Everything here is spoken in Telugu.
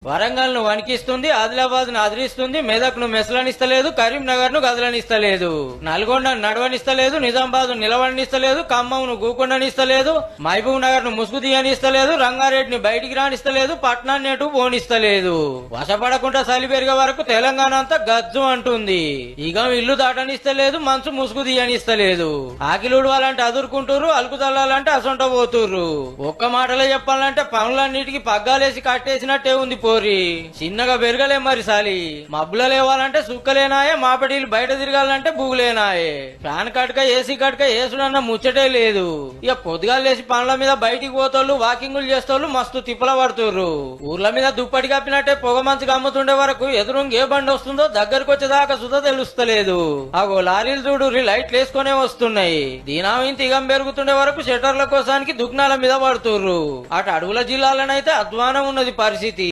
వరంగల్ ను వణికిస్తుంది, ఆదిలాబాద్ ను అదిరిస్తుంది, మెదక్ ను మెసలనిస్తలేదు, కరీంనగర్ ను గదలనిస్తలేదు, నల్గొండ నడవనిస్తలేదు, నిజామాబాద్ నిలవనిస్తలేదు, ఖమ్మం ను గూకొండనిస్తలేదు, మహబూబ్ నగర్ ను ముసుగు తీయనిస్తలేదు, రంగారెడ్డిని బయటికి రానిస్తలేదు, పట్నాన్ని ఎటు పోనిస్తలేదు. వశపడకుండా చలి పెరిగే వరకు తెలంగాణ అంతా గజ్జు అంటుంది. ఇక ఇల్లు దాటనిస్తలేదు, మనసు ముసుగు తీయనిస్తలేదు. ఆకిలుడవాలంటే అదురుకుంటురు, అలుకు చల్లాలంటే అసొంట పోతుర్రు. ఒక్క మాటలో చెప్పాలంటే పనులన్నిటికీ పగ్గాలేసి కట్టేసినట్టే ఉంది. చిన్నగా పెరగలే మరి సాలి. మబ్బుల లేవాలంటే సుక్కలేనాయే, మాపడీలు బయట తిరగాలంటే బూగులేనాయే. ఫ్యాన్ కట్క ఏసీ కట్క ఏసుడన్న ముచ్చటే లేదు. ఇక పొద్దుగాలు లేచి పనుల మీద బయటికి పోతోళ్ళు, వాకింగులు చేస్తోళ్ళు మస్తు తిప్పల పడుతుర్రు. ఊర్ల మీద దుప్పటి కప్పినట్టే పొగ మంచుగా అమ్ముతుండే వరకు ఎదురుంగి ఏ బండి వస్తుందో దగ్గరకు వచ్చేదాకా సుధ తెలుస్తలేదు. అగో లారీలు చూడు లైట్లు వేసుకునే వస్తున్నాయి. దీనామింత ఇగం పెరుగుతుండే వరకు షట్టర్ల కోసానికి దుగ్నాల మీద పడుతుర్రు. అటు అడవుల జిల్లాలనైతే అధ్వానం ఉన్నది పరిస్థితి.